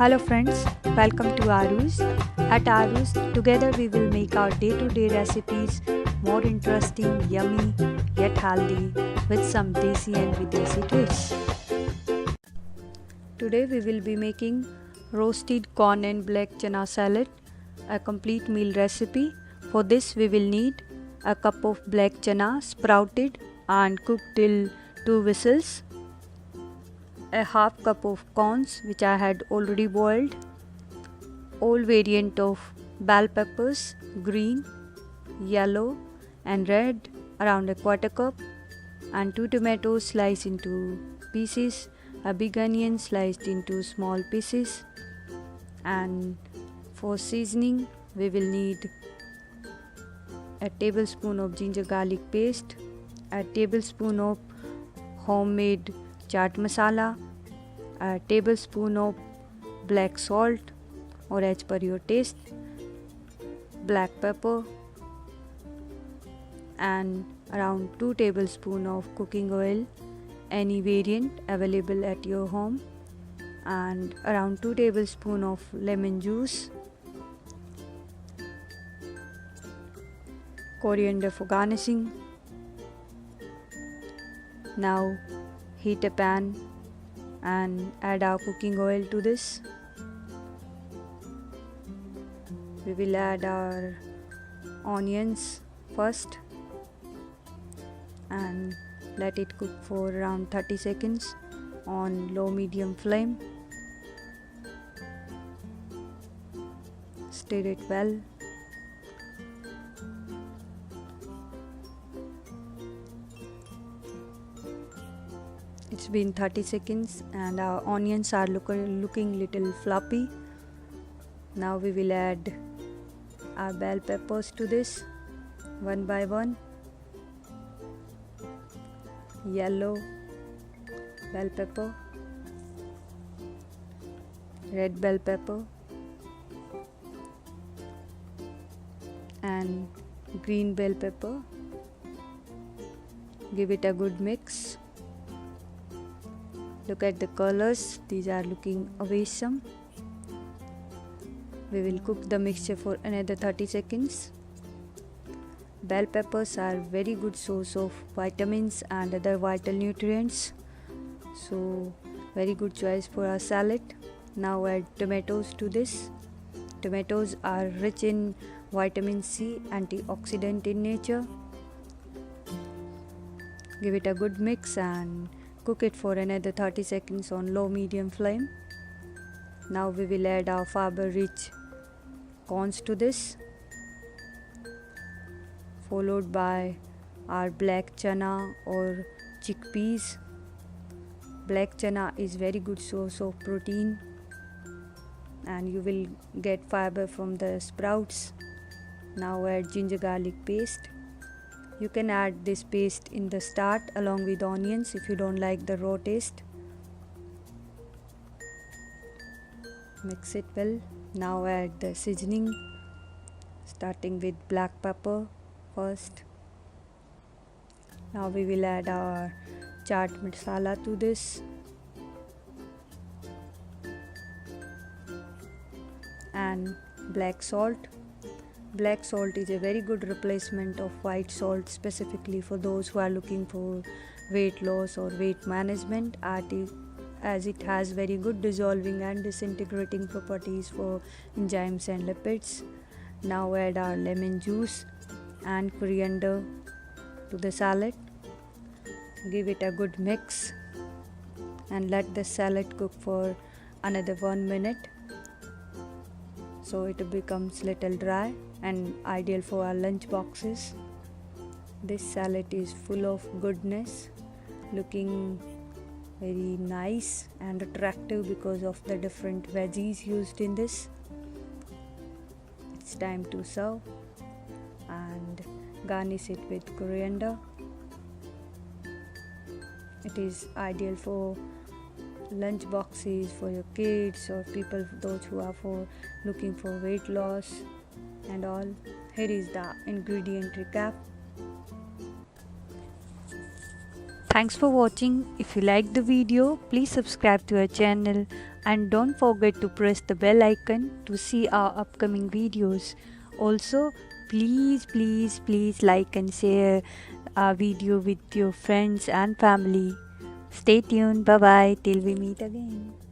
Hello friends, welcome to AARUS. At AARUS, together we will make our day-to-day recipes more interesting, yummy, yet healthy with some desi and videsi twists. Today we will be making roasted corn and black chana salad, a complete meal recipe. For this we will need a cup of black chana sprouted and cooked till 2 whistles, a half cup of corns which I had already boiled, all variant of bell peppers, green, yellow and red, around a quarter cup, and 2 tomatoes sliced into pieces, a big onion sliced into small pieces, and for seasoning we will need a tablespoon of ginger garlic paste, a tablespoon of homemade chaat masala, a tablespoon of black salt or as per your taste, black pepper, and around 2 tablespoons of cooking oil, any variant available at your home, and around 2 tablespoons of lemon juice, coriander for garnishing. Now heat a pan and add our cooking oil to this. We will add our onions first and let it cook for around 30 seconds on low medium flame. Stir it well. It's been 30 seconds and our onions are looking little floppy. Now we will add our bell peppers to this one by one. Yellow bell pepper, red bell pepper and green bell pepper. Give it a good mix. Look at the colors, these are looking awesome. We will cook the mixture for another 30 seconds. Bell peppers are very good source of vitamins and other vital nutrients, so very good choice for our salad. Now add tomatoes to this. Tomatoes are rich in vitamin C, antioxidant in nature. Give it a good mix and cook it for another 30 seconds on low medium flame. Now we will add our fiber rich corns to this, followed by our black chana or chickpeas. Black chana is very good source of protein and you will get fiber from the sprouts. Now add ginger garlic paste. You can add this paste in the start along with onions if you don't like the raw taste. Mix it well. Now add the seasoning, starting with black pepper first. Now we will add our chaat masala to this and black salt. Black salt is a very good replacement of white salt, specifically for those who are looking for weight loss or weight management, as it has very good dissolving and disintegrating properties for enzymes and lipids. Now add our lemon juice and coriander to the salad. Give it a good mix and let the salad cook for another 1 minute so it becomes little dry and ideal for our lunch boxes. This salad is full of goodness, looking very nice and attractive because of the different veggies used in this. It's time to serve and garnish it with coriander. It is ideal for lunch boxes for your kids or people, those who are looking for weight loss and all. Here is the ingredient recap. Thanks for watching. If you liked the video, please subscribe to our channel and don't forget to press the bell icon to see our upcoming videos. Also, please like and share our video with your friends and family. Stay tuned. Bye bye till we meet again.